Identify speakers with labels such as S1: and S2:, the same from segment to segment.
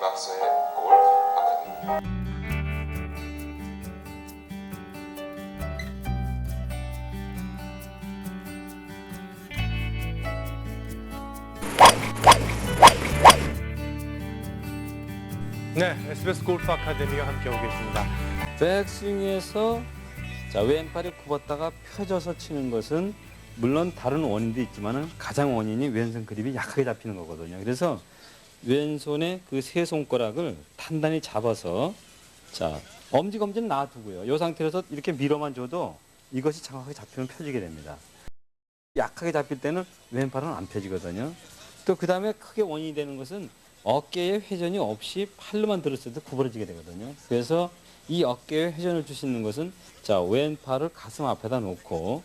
S1: 낙서의 골프 아카데미.
S2: 네, SBS 골프 아카데미와 함께하고 계십니다.
S3: 백스윙에서 자, 왼팔이 굽었다가 펴져서 치는 것은 물론 다른 원인도 있지만은 가장 원인이 왼손 그립이 약하게 잡히는 거거든요. 그래서 왼손의 그 세 손가락을 단단히 잡아서 자, 엄지검지는 놔두고요. 이 상태에서 이렇게 밀어만 줘도 이것이 정확하게 잡히면 펴지게 됩니다. 약하게 잡힐 때는 왼팔은 안 펴지거든요. 또 그 다음에 크게 원인이 되는 것은 어깨에 회전이 없이 팔로만 들었을 때 구부러지게 되거든요. 그래서 이 어깨에 회전을 줄 수 있는 것은 자, 왼팔을 가슴 앞에다 놓고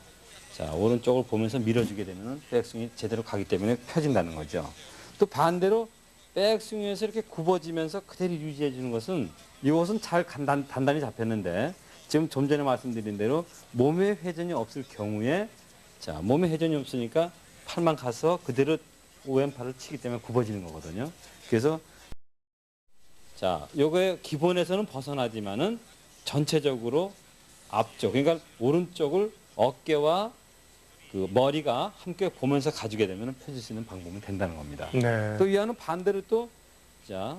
S3: 자, 오른쪽을 보면서 밀어주게 되면 백스윙이 제대로 가기 때문에 펴진다는 거죠. 또 반대로 백스윙에서 이렇게 굽어지면서 그대로 유지해 주는 것은 이것은 잘 단단히 잡혔는데 지금 좀 전에 말씀드린 대로 몸에 회전이 없을 경우에 자, 몸에 회전이 없으니까 팔만 가서 그대로 왼팔을 치기 때문에 굽어지는 거거든요. 그래서 자, 요거의 기본에서는 벗어나지만은 전체적으로 앞쪽, 그러니까 오른쪽을 어깨와 그 머리가 함께 보면서 가지게 되면 펴질 수 있는 방법이 된다는 겁니다.
S2: 네.
S3: 또 이와는 반대로 또 자,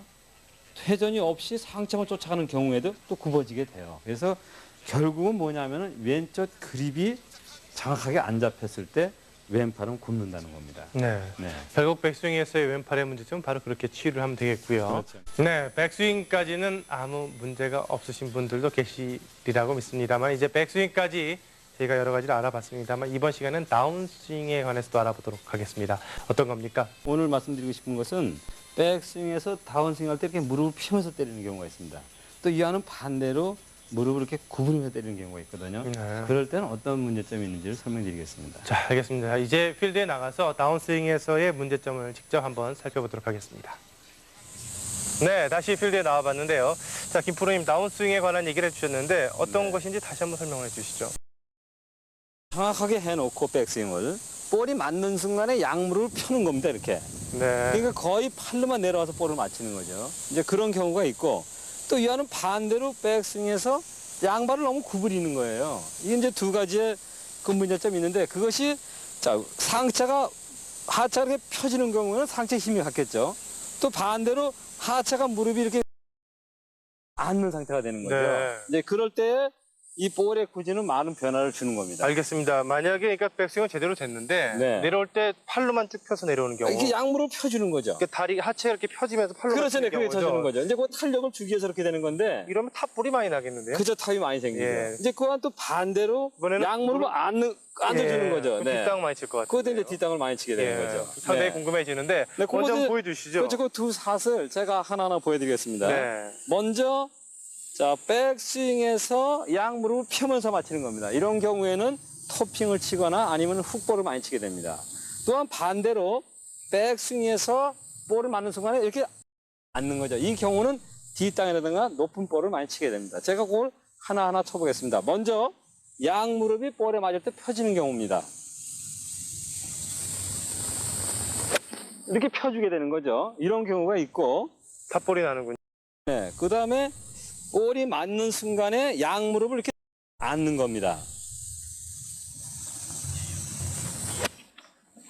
S3: 회전이 없이 상체만 쫓아가는 경우에도 또 굽어지게 돼요. 그래서 결국은 뭐냐면은 왼쪽 그립이 정확하게 안 잡혔을 때 왼팔은 굽는다는 겁니다.
S2: 네.
S3: 네.
S2: 결국 백스윙에서의 왼팔의 문제점은 바로 그렇게 치유를 하면 되겠고요.
S3: 그렇죠.
S2: 네, 백스윙까지는 아무 문제가 없으신 분들도 계시리라고 믿습니다만 이제 백스윙까지 저희가 여러 가지를 알아봤습니다만 이번 시간은 다운스윙에 관해서도 알아보도록 하겠습니다. 어떤 겁니까?
S3: 오늘 말씀드리고 싶은 것은 백스윙에서 다운스윙 할 때 이렇게 무릎을 펴면서 때리는 경우가 있습니다. 또 이와는 반대로 무릎을 이렇게 구부리면서 때리는 경우가 있거든요.
S2: 네.
S3: 그럴 때는 어떤 문제점이 있는지를 설명드리겠습니다.
S2: 자, 알겠습니다. 이제 필드에 나가서 다운스윙에서의 문제점을 직접 한번 살펴보도록 하겠습니다. 네, 다시 필드에 나와봤는데요. 자, 김 프로님 다운스윙에 관한 얘기를 해주셨는데 어떤 것인지 다시 한번 설명을 해주시죠.
S3: 정확하게 해놓고 백스윙을 볼이 맞는 순간에 양무릎을 펴는 겁니다. 이렇게.
S2: 네.
S3: 그러니까 거의 팔로만 내려와서 볼을 맞히는 거죠. 이제 그런 경우가 있고 또 이와는 반대로 백스윙에서 양발을 너무 구부리는 거예요. 이게 이제 두 가지의 그 문제점이 있는데 그것이 자, 상체가 하체가 이렇게 펴지는 경우에는 상체 힘이 갔겠죠. 또 반대로 하체가 무릎이 이렇게 앉는 상태가 되는 거죠.
S2: 네.
S3: 이제 그럴 때 이 볼의 구지는 많은 변화를 주는 겁니다.
S2: 알겠습니다. 만약에 그러니까 백스윙은 제대로 됐는데
S3: 네.
S2: 내려올 때 팔로만 쭉 펴서 내려오는 경우.
S3: 이렇게 양무릎 펴주는 거죠.
S2: 이렇게 다리 하체가 이렇게 펴지면서 팔로만
S3: 그렇죠, 네,
S2: 치는
S3: 그게 쳐주는 거죠. 이제 그 탄력을 주기 위해서 그렇게 되는 건데,
S2: 이러면 탑볼이 많이 나겠는데요?
S3: 그저 탑이 많이 생기죠.
S2: 예.
S3: 이제 그와 또 반대로
S2: 이번에는
S3: 양무릎을 앉아주는 거죠. 네.
S2: 뒷땅 많이 칠 것 같아요.
S3: 그것도 이제 뒷땅을 많이 치게 되는 거죠.
S2: 상당히
S3: 네.
S2: 궁금해지는데
S3: 네,
S2: 먼저
S3: 그거는
S2: 한번 보여주시죠.
S3: 그렇죠. 그 두 샷을 제가 하나하나 보여드리겠습니다.
S2: 네.
S3: 먼저 자, 백스윙에서 양무릎을 펴면서 맞히는 겁니다. 이런 경우에는 토핑을 치거나 아니면 훅볼을 많이 치게 됩니다. 또한 반대로 백스윙에서 볼을 맞는 순간에 이렇게 앉는 거죠. 이 경우는 뒷땅이라든가 높은 볼을 많이 치게 됩니다. 제가 그걸 하나하나 쳐보겠습니다. 먼저 양무릎이 볼에 맞을 때 펴지는 경우입니다. 이렇게 펴주게 되는 거죠. 이런 경우가 있고
S2: 탑볼이 나는군요.
S3: 네, 그 다음에 볼이 맞는 순간에 양무릎을 이렇게 앉는 겁니다.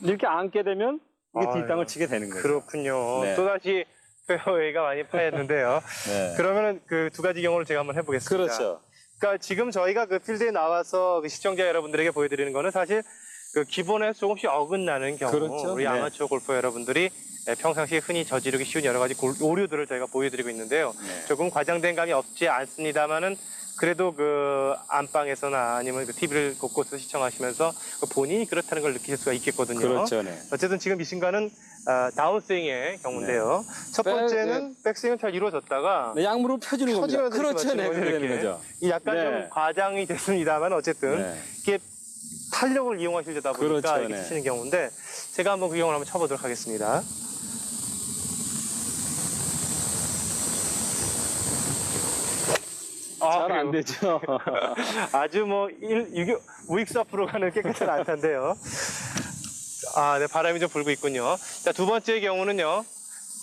S3: 이렇게 앉게 되면 이게
S2: 아유,
S3: 뒷땅을 치게 되는 거죠.
S2: 그렇군요.
S3: 네.
S2: 또다시 페어웨이가 많이 파였는데요.
S3: 네.
S2: 그러면은 그 두 가지 경우를 제가 한번 해보겠습니다.
S3: 그렇죠.
S2: 그러니까 지금 저희가 그 필드에 나와서 그 시청자 여러분들에게 보여드리는 거는 사실 그 기본에 조금씩 어긋나는 경우
S3: 그렇죠.
S2: 우리
S3: 네.
S2: 아마추어 골퍼 여러분들이 평상시에 흔히 저지르기 쉬운 여러 가지 오류들을 저희가 보여드리고 있는데요.
S3: 네.
S2: 조금 과장된 감이 없지 않습니다만은 그래도 그 안방에서나 아니면 그 TV를 곳곳에서 시청하시면서 그 본인이 그렇다는 걸 느끼실 수가 있겠거든요.
S3: 그렇죠. 네.
S2: 어쨌든 지금 이 순간은 다운스윙의 경우인데요. 첫 번째는 백스윙은 잘 이루어졌다가
S3: 네, 양무릎 펴주는 겁니다.
S2: 펴지면서 이렇게
S3: 그렇죠. 네,
S2: 맞추는
S3: 그렇게 되는
S2: 이렇게.
S3: 거죠.
S2: 이 약간
S3: 네.
S2: 좀 과장이 됐습니다만 어쨌든
S3: 네.
S2: 이게 탄력을 이용하시려다 보니까
S3: 그렇죠,
S2: 이렇게
S3: 네.
S2: 치시는 경우인데 제가 한번 그 경우를 한번 쳐보도록 하겠습니다.
S3: 잘 안
S2: 그래요.
S3: 되죠.
S2: 아주 뭐 우익수 앞으로 가는 깨끗한 안타인데요. 아, 네, 바람이 좀 불고 있군요. 자, 두 번째 경우는요.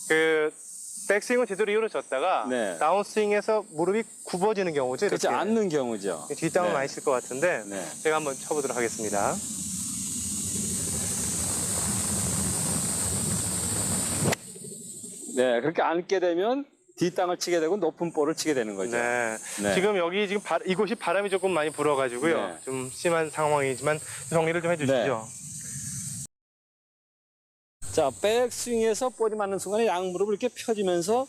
S2: 그 백스윙은 제대로 이루어졌다가
S3: 네.
S2: 다운스윙에서 무릎이 굽어지는 경우죠.
S3: 그렇지
S2: 이렇게.
S3: 않는 경우죠.
S2: 뒷땅을
S3: 네.
S2: 많이 칠 것 같은데
S3: 네.
S2: 제가 한번 쳐보도록 하겠습니다.
S3: 네, 그렇게 앉게 되면 뒷땅을 치게 되고 높은 볼을 치게 되는 거죠.
S2: 네.
S3: 네.
S2: 지금 여기 지금 이곳이 바람이 조금 많이 불어가지고요.
S3: 네.
S2: 좀 심한 상황이지만 정리를 좀 해주시죠.
S3: 자, 백스윙에서 볼이 맞는 순간에 양무릎을 이렇게 펴지면서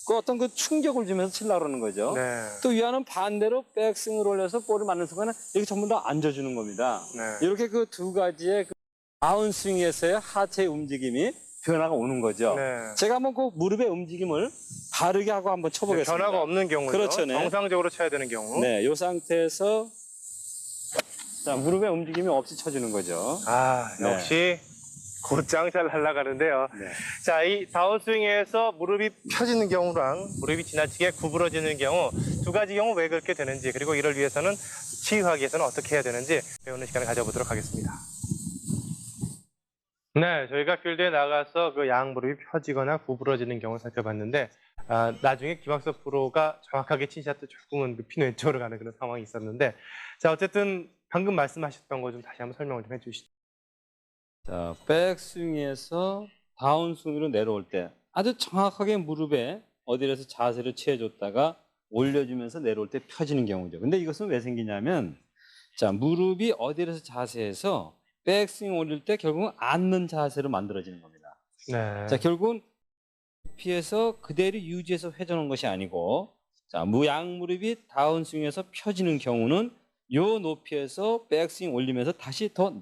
S3: 그 어떤 그 충격을 주면서 치려고 그러는 거죠.
S2: 네.
S3: 또 위안은 반대로 백스윙을 올려서 볼을 맞는 순간에 이렇게 전부 다 앉아주는 겁니다.
S2: 네.
S3: 이렇게 그 두 가지의 그 다운스윙에서의 하체의 움직임이 변화가 오는 거죠.
S2: 네.
S3: 제가 한번 그 무릎의 움직임을 바르게 하고 한번 쳐보겠습니다.
S2: 변화가 없는 경우죠.
S3: 그렇죠, 네.
S2: 정상적으로 쳐야 되는 경우.
S3: 네, 이 상태에서 자, 무릎의 움직임이 없이 쳐주는 거죠.
S2: 아,
S3: 네.
S2: 역시 곧장 잘 날아가는데요.
S3: 네.
S2: 자, 이 다운스윙에서 무릎이 펴지는 경우랑 무릎이 지나치게 구부러지는 경우 두 가지 경우 왜 그렇게 되는지 그리고 이를 위해서는 치유하기 위해서는 어떻게 해야 되는지 배우는 시간을 가져보도록 하겠습니다. 네, 저희가 필드에 나가서 그 양 무릎이 펴지거나 구부러지는 경우를 살펴봤는데 나중에 김학석 프로가 정확하게 친 샷도 조금은 핀 왼쪽으로 가는 그런 상황이 있었는데 자, 어쨌든 방금 말씀하셨던 거 좀 다시 한번 설명을 좀 해주시죠.
S3: 자, 백스윙에서 다운스윙으로 내려올 때 아주 정확하게 무릎에 어디에서 자세를 취해줬다가 올려주면서 내려올 때 펴지는 경우죠. 근데 이것은 왜 생기냐면 자, 무릎이 어디에서 자세에서 백스윙 올릴 때 결국은 앉는 자세로 만들어지는 겁니다.
S2: 네.
S3: 자, 결국은 높이에서 그대로 유지해서 회전한 것이 아니고 자, 양무릎이 다운스윙에서 펴지는 경우는 요 높이에서 백스윙 올리면서 다시 더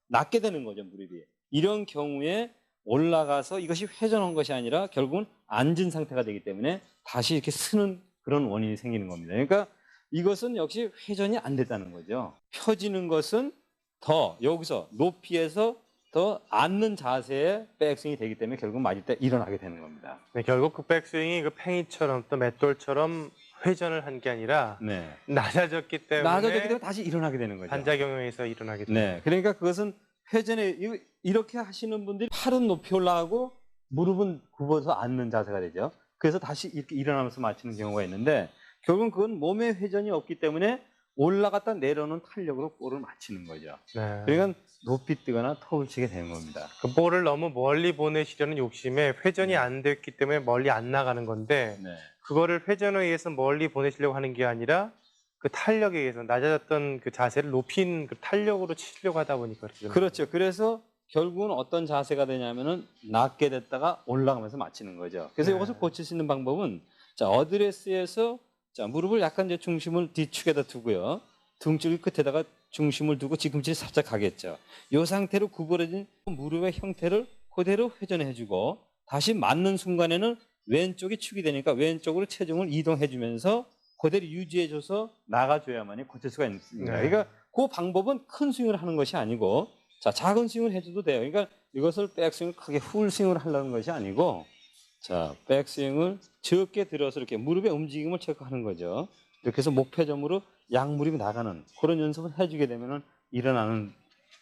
S3: 낮게 되는 거죠, 무릎이. 이런 경우에 올라가서 이것이 회전한 것이 아니라 결국은 앉은 상태가 되기 때문에 다시 이렇게 쓰는 그런 원인이 생기는 겁니다. 그러니까 이것은 역시 회전이 안 됐다는 거죠. 펴지는 것은 더 여기서 높이에서 더 앉는 자세의 백스윙이 되기 때문에 결국 맞을 때 일어나게 되는 겁니다.
S2: 네, 결국 그 백스윙이 그 팽이처럼 또 맷돌처럼 회전을 한 게 아니라
S3: 네.
S2: 낮아졌기 때문에
S3: 낮아졌기 때문에 다시 일어나게 되는 거죠.
S2: 반작용에 의해서 일어나게 됩니다.
S3: 네. 그러니까 그것은 회전에 이렇게 하시는 분들이 팔은 높이 올라가고 무릎은 굽어서 앉는 자세가 되죠. 그래서 다시 이렇게 일어나면서 맞추는 경우가 있는데 결국은 그건 몸의 회전이 없기 때문에 올라갔다 내려오는 탄력으로 볼을 맞추는 거죠.
S2: 네.
S3: 그러니까 높이 뜨거나 턱을 치게 되는 겁니다.
S2: 그 볼을 너무 멀리 보내시려는 욕심에 회전이 안 됐기 때문에 멀리 안 나가는 건데
S3: 네.
S2: 그거를 회전에 의해서 멀리 보내시려고 하는 게 아니라 그 탄력에 의해서 낮아졌던 그 자세를 높인 그 탄력으로 치려고 하다 보니까 그렇게 되는
S3: 그렇죠. 그래서 결국은 어떤 자세가 되냐면은 낮게 됐다가 올라가면서 맞추는 거죠. 그래서
S2: 네.
S3: 이것을 고칠 수 있는 방법은 자, 어드레스에서 자, 무릎을 약간 이제 중심을 뒤축에다 두고요. 등줄기 끝에다가 중심을 두고 뒤꿈치를 살짝 가겠죠. 이 상태로 구부러진 무릎의 형태를 그대로 회전해주고 다시 맞는 순간에는 왼쪽이 축이 되니까 왼쪽으로 체중을 이동해주면서 그대로 유지해줘서 나가줘야만이 고칠 수가 있습니다.
S2: 네.
S3: 그러니까 그 방법은 큰 스윙을 하는 것이 아니고 자, 작은 스윙을 해줘도 돼요. 그러니까 이것을 백스윙을 크게 풀 스윙을 하려는 것이 아니고 자, 백스윙을 적게 들어서 이렇게 무릎의 움직임을 체크하는 거죠. 이렇게 해서 목표점으로 양무릎이 나가는 그런 연습을 해주게 되면은 일어나는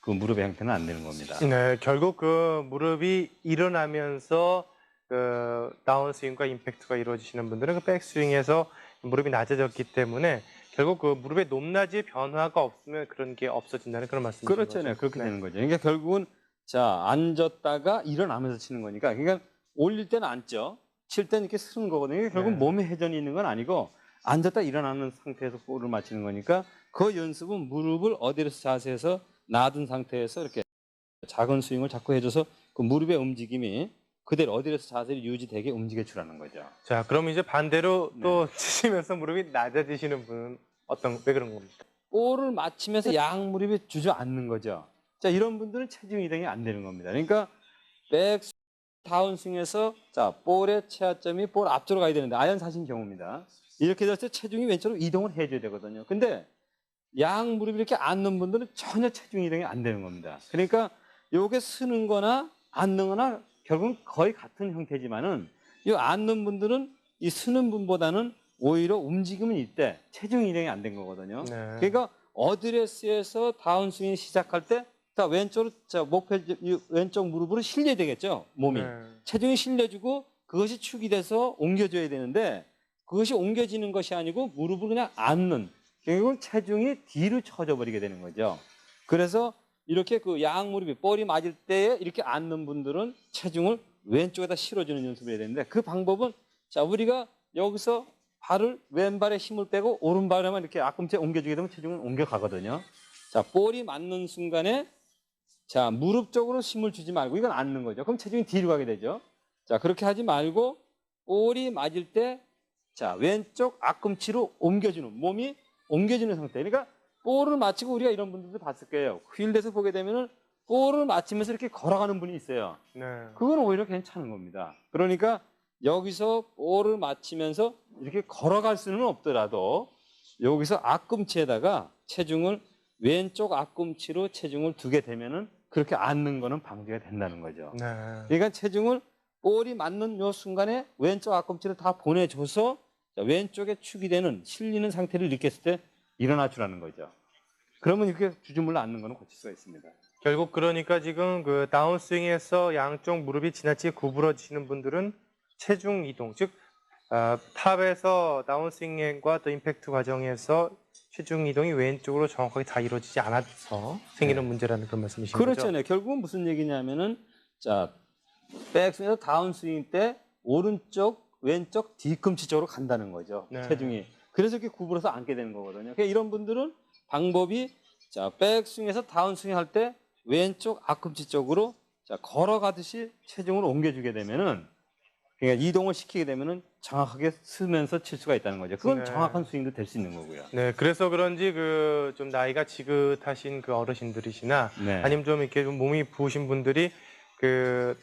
S3: 그 무릎의 형태는 안 되는 겁니다.
S2: 네, 결국 그 무릎이 일어나면서 그 다운스윙과 임팩트가 이루어지시는 분들은 그 백스윙에서 무릎이 낮아졌기 때문에 결국 그 무릎의 높낮이의 변화가 없으면 그런 게 없어진다는 그런 말씀이신
S3: 그렇죠,
S2: 거죠?
S3: 네, 그렇게 되는 거죠. 그러니까 결국은 자, 앉았다가 일어나면서 치는 거니까 그러니까 올릴 때는 앉죠. 칠 때는 이렇게 쓰는 거거든요. 그러니까 결국
S2: 네.
S3: 몸에 회전이 있는 건 아니고 앉았다 일어나는 상태에서 볼을 맞추는 거니까 그 연습은 무릎을 어디에서 자세에서 놔둔 상태에서 이렇게 작은 스윙을 자꾸 해줘서 그 무릎의 움직임이 그대로 어디에서 자세를 유지되게 움직여 주라는 거죠.
S2: 자, 그럼 이제 반대로
S3: 네.
S2: 또 치시면서 무릎이 낮아지시는 분은 왜 그런 겁니까?
S3: 볼을 맞추면서 양무릎이 주저앉는 거죠. 자, 이런 분들은 체중 이동이 안 되는 겁니다. 그러니까 백 다운스윙에서 자, 볼의 최하점이 볼 앞쪽으로 가야 되는데 아이언 사신 경우입니다. 이렇게 됐을 때 체중이 왼쪽으로 이동을 해줘야 되거든요. 근데 양 무릎이 이렇게 앉는 분들은 전혀 체중 이동이 안 되는 겁니다. 그러니까 요게 쓰는 거나 앉는 거나 결국은 거의 같은 형태지만은 이 앉는 분들은 이 쓰는 분보다는 오히려 움직임은 있대 체중 이동이 안 된 거거든요.
S2: 네.
S3: 그러니까 어드레스에서 다운스윙이 시작할 때 자, 왼쪽으로 자, 왼쪽 무릎으로 실려야 되겠죠. 몸이.
S2: 네.
S3: 체중이 실려주고 그것이 축이 돼서 옮겨줘야 되는데 그것이 옮겨지는 것이 아니고 무릎을 그냥 앉는, 결국은 체중이 뒤로 쳐져 버리게 되는 거죠. 그래서 이렇게 그 양무릎이 볼이 맞을 때에 이렇게 앉는 분들은 체중을 왼쪽에다 실어주는 연습을 해야 되는데, 그 방법은 자, 우리가 여기서 발을 왼발에 힘을 빼고 오른발에만 이렇게 앞꿈치에 옮겨주게 되면 체중은 옮겨가거든요. 자, 볼이 맞는 순간에 자, 무릎 쪽으로 힘을 주지 말고 이건 앉는 거죠. 그럼 체중이 뒤로 가게 되죠. 자, 그렇게 하지 말고 볼이 맞을 때 자, 왼쪽 앞꿈치로 옮겨주는, 몸이 옮겨주는 상태. 그러니까 볼을 맞히고 우리가 이런 분들도 봤을 거예요. 필드에서 보게 되면은 볼을 맞히면서 이렇게 걸어가는 분이 있어요.
S2: 네.
S3: 그건 오히려 괜찮은 겁니다. 그러니까 여기서 볼을 맞히면서 이렇게 걸어갈 수는 없더라도 여기서 앞꿈치에다가 체중을 왼쪽 앞꿈치로 체중을 두게 되면은 그렇게 앉는 거는 방지가 된다는 거죠.
S2: 네.
S3: 그러니까 체중을 볼이 맞는 요 순간에 왼쪽 앞꿈치를 다 보내줘서 왼쪽에 축이 되는 실리는 상태를 느꼈을 때 일어나 주라는 거죠. 그러면 이렇게 주저물러 앉는 거는 고칠 수가 있습니다.
S2: 결국 그러니까 지금 그 다운스윙에서 양쪽 무릎이 지나치게 구부러지시는 분들은 체중 이동, 즉 탑에서 다운스윙과 또 임팩트 과정에서 체중 이동이 왼쪽으로 정확하게 다 이루어지지 않아서 생기는 문제라는 그런 말씀이신 거죠?
S3: 그렇죠. 네. 결국은 무슨 얘기냐면은 자, 백스윙에서 다운스윙 때 오른쪽, 왼쪽 뒤꿈치 쪽으로 간다는 거죠.
S2: 네.
S3: 체중이. 그래서 이렇게 구부러서 앉게 되는 거거든요. 그러니까 이런 분들은 방법이 자, 백스윙에서 다운스윙 할 때 왼쪽 앞꿈치 쪽으로 자, 걸어가듯이 체중을 옮겨주게 되면은, 그러니까 이동을 시키게 되면은 정확하게 쓰면서 칠 수가 있다는 거죠. 그건
S2: 네.
S3: 정확한 스윙도 될 수 있는 거고요.
S2: 네, 그래서 그런지 그 좀 나이가 지긋하신 그 어르신들이시나
S3: 네.
S2: 아니면 좀 이렇게 좀 몸이 부으신 분들이 그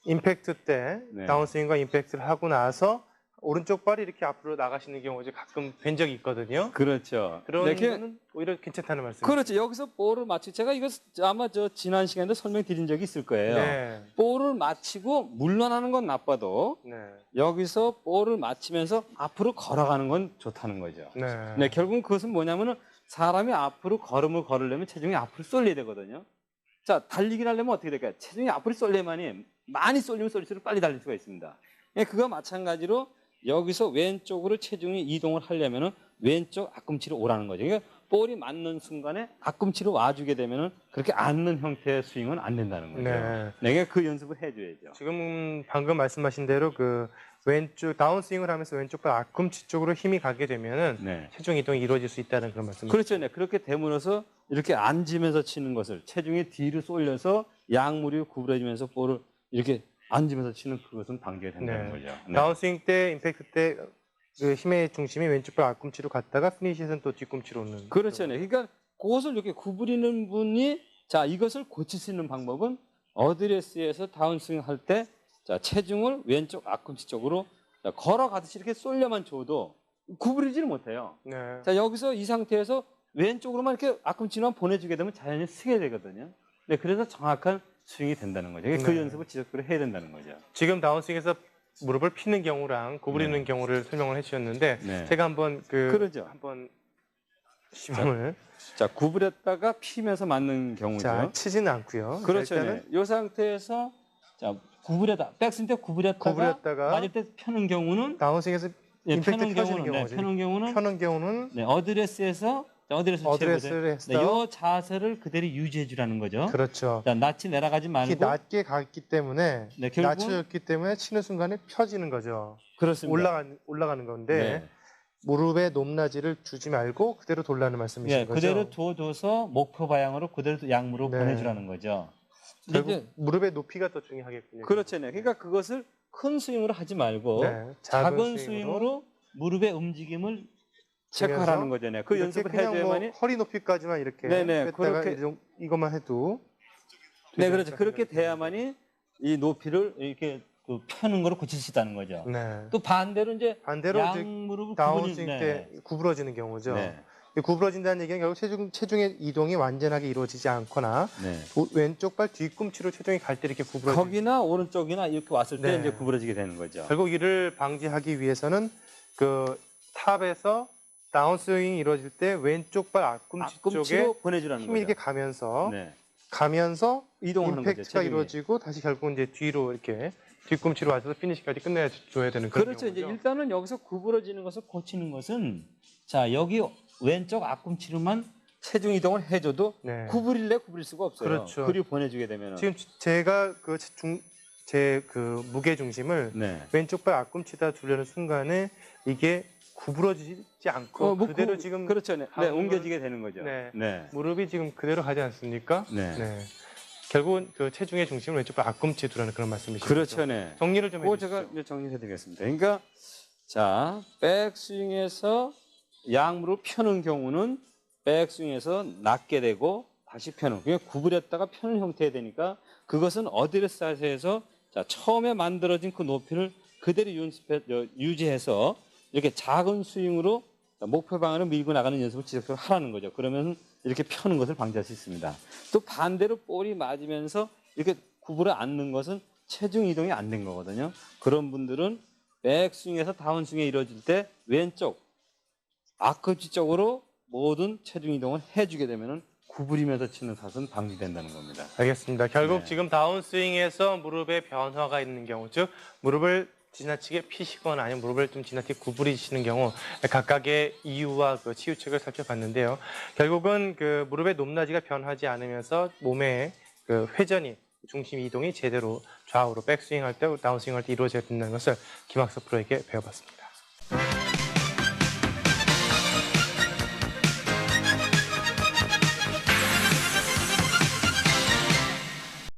S2: 임팩트 때
S3: 네.
S2: 다운스윙과 임팩트를 하고 나서 오른쪽 발이 이렇게 앞으로 나가시는 경우가 가끔 뵌 적이 있거든요.
S3: 그렇죠.
S2: 그런
S3: 네,
S2: 거는 오히려 괜찮다는 말씀이죠.
S3: 그렇죠. 여기서 볼을 맞추고 제가 이거 아마 저 지난 시간에도 설명드린 적이 있을 거예요.
S2: 네.
S3: 볼을 맞히고 물러나는 건 나빠도
S2: 네.
S3: 여기서 볼을 맞히면서 앞으로 걸어가는 건 좋다는 거죠.
S2: 네.
S3: 네, 결국은 그것은 뭐냐면은 사람이 앞으로 걸음을 걸으려면 체중이 앞으로 쏠려야 되거든요. 자, 달리기를 하려면 어떻게 될까요? 체중이 앞으로 쏠려야만이 많이 쏠리면 쏠릴수록 빨리 달릴 수가 있습니다. 그거 마찬가지로 여기서 왼쪽으로 체중이 이동을 하려면은 왼쪽 앞꿈치로 오라는 거죠. 그러니까 볼이 맞는 순간에 앞꿈치로 와주게 되면은 그렇게 앉는 형태의 스윙은 안 된다는 거죠.
S2: 네.
S3: 내가 그 연습을 해줘야죠.
S2: 지금 방금 말씀하신 대로 그 왼쪽 다운스윙을 하면서 왼쪽 발 앞꿈치 쪽으로 힘이 가게 되면은
S3: 네.
S2: 체중 이동이 이루어질 수 있다는 그런 말씀이죠.
S3: 그렇죠. 네. 그렇게 되므로서 이렇게 앉으면서 치는 것을 체중이 뒤로 쏠려서 양무릎이 구부러지면서 볼을 이렇게 앉으면서 치는 그것은 방지가 된다는 거죠. 네.
S2: 다운스윙 때, 임팩트 때 그 힘의 중심이 왼쪽 발 앞꿈치로 갔다가 피니시에서는 또 뒤꿈치로 오는.
S3: 그렇죠. 네. 그러니까 그것을 이렇게 구부리는 분이 자, 이것을 고칠 수 있는 방법은 어드레스에서 다운스윙 할 때 자, 체중을 왼쪽 앞꿈치 쪽으로 자, 걸어가듯이 이렇게 쏠려만 줘도 구부리지를 못해요.
S2: 네.
S3: 자, 여기서 이 상태에서 왼쪽으로만 이렇게 앞꿈치만 보내주게 되면 자연히 쓰게 되거든요. 네, 그래서 정확한 스윙이 된다는 거죠. 그
S2: 네.
S3: 연습을 지속적으로 해야 된다는 거죠.
S2: 지금 다운스윙에서 무릎을 피는 경우랑 구부리는
S3: 네.
S2: 경우를 설명을 해주셨는데
S3: 네.
S2: 제가 한번
S3: 그러죠.
S2: 한번 시범을
S3: 자, 구부렸다가 피면서 맞는 경우죠.
S2: 자 치지는 않고요.
S3: 그렇죠.
S2: 일단은
S3: 네. 이 상태에서 자, 구부렸다. 백스윙 때
S2: 구부렸다가
S3: 맞을 때 펴는 경우는
S2: 다운스윙에서
S3: 네,
S2: 임팩트
S3: 펴는
S2: 펴지는
S3: 경우는
S2: 경우지.
S3: 펴는 경우는
S2: 펴는 경우는
S3: 네, 어드레스에서 자,
S2: 어드레스를 했어.
S3: 네, 이 자세를 그대로 유지해 주라는 거죠.
S2: 그렇죠.
S3: 자, 낯이 내려가지
S2: 키
S3: 말고
S2: 낮게 갔기 때문에
S3: 네, 결국은
S2: 낮춰졌기 때문에 치는 순간에 펴지는 거죠.
S3: 그렇습니다.
S2: 올라가는 건데
S3: 네.
S2: 무릎의 높낮이를 주지 말고 그대로 돌라는 말씀이신
S3: 예,
S2: 거죠.
S3: 그대로 둬둬서 목표 방향으로 그대로 양무로
S2: 네.
S3: 보내주라는 거죠.
S2: 결국
S3: 이제
S2: 무릎의 높이가 더 중요하겠군요.
S3: 그렇죠. 네. 그러니까 그것을 큰 스윙으로 하지 말고
S2: 네,
S3: 작은 스윙으로 무릎의 움직임을 체크하라는 거죠. 네. 그
S2: 이렇게
S3: 연습을
S2: 그냥
S3: 해줘야만이.
S2: 뭐 허리 높이까지만 이렇게
S3: 네네,
S2: 뺐다가
S3: 그렇게.
S2: 이것만 해도
S3: 네, 그렇죠. 그렇게 돼야만이 이 높이를 이렇게 그 펴는 거를 고칠 수 있다는 거죠.
S2: 네.
S3: 또 반대로 이제
S2: 반대로 이제
S3: 양무릎을
S2: 다운스윙
S3: 구부리는-
S2: 때 구부러지는 경우죠.
S3: 네.
S2: 이 구부러진다는 얘기는 결국 체중의 이동이 완전하게 이루어지지 않거나
S3: 네.
S2: 왼쪽 발 뒤꿈치로 체중이 갈 때 이렇게 구부러지는
S3: 거기나 오른쪽이나 이렇게 왔을 때
S2: 네.
S3: 이제 구부러지게 되는 거죠.
S2: 결국 이를 방지하기 위해서는 그 탑에서 다운스윙이 이루어질 때 왼쪽 발 앞꿈치 쪽에
S3: 앞꿈치로 보내주라는
S2: 힘이 이렇게
S3: 거죠.
S2: 가면서
S3: 네.
S2: 가면서
S3: 이동하는 거죠.
S2: 임팩트가
S3: 체중이.
S2: 이루어지고 다시 결국 이제 뒤로 이렇게 뒤꿈치로 와서 피니시까지 끝내줘야 되는 그런
S3: 그렇죠. 이제
S2: 경우죠.
S3: 일단은 여기서 구부러지는 것을 고치는 것은 자 여기 왼쪽 앞꿈치로만 체중 이동을 해줘도
S2: 네.
S3: 구부릴래 구부릴 수가 없어요.
S2: 그렇죠.
S3: 그리고 보내주게 되면
S2: 지금 제가 제 무게 중심을
S3: 네.
S2: 왼쪽 발 앞꿈치다 두려는 순간에 이게 구부러지지 않고 그대로 지금
S3: 그렇죠. 네.
S2: 하면-
S3: 옮겨지게 되는 거죠.
S2: 네.
S3: 네.
S2: 무릎이 지금 그대로 가지 않습니까?
S3: 네.
S2: 결국은 그 체중의 중심을 왼쪽 발 앞꿈치에 두라는 그런 말씀이시죠.
S3: 그렇죠. 네.
S2: 정리를 좀
S3: 그거
S2: 해주시죠.
S3: 제가 이제 정리해드리겠습니다. 그러니까 자 백스윙에서 양무릎 펴는 경우는 백스윙에서 낮게 되고 다시 펴는 그게 구부렸다가 펴는 형태가 되니까 그것은 어드레스에서 자 처음에 만들어진 그 높이를 그대로 유지해서 이렇게 작은 스윙으로 목표 방향으로 밀고 나가는 연습을 지속적으로 하라는 거죠. 그러면 이렇게 펴는 것을 방지할 수 있습니다. 또 반대로 볼이 맞으면서 이렇게 구부러 앉는 것은 체중 이동이 안 된 거거든요. 그런 분들은 백스윙에서 다운스윙에 이루어질 때 왼쪽 앞꿈치 쪽으로 모든 체중 이동을 해주게 되면 구부리면서 치는 탓은 방지된다는 겁니다.
S2: 알겠습니다. 결국
S3: 네.
S2: 지금 다운스윙에서 무릎에 변화가 있는 경우, 즉 무릎을 지나치게 피시거나 아니면 무릎을 좀 지나치게 구부리시는 경우 각각의 이유와 그 치유책을 살펴봤는데요. 결국은 그 무릎의 높낮이가 변하지 않으면서 몸의 그 회전이 중심 이동이 제대로 좌우로 백스윙할 때 다운스윙할 때 이루어져야 된다는 것을 김학석 프로에게 배워봤습니다.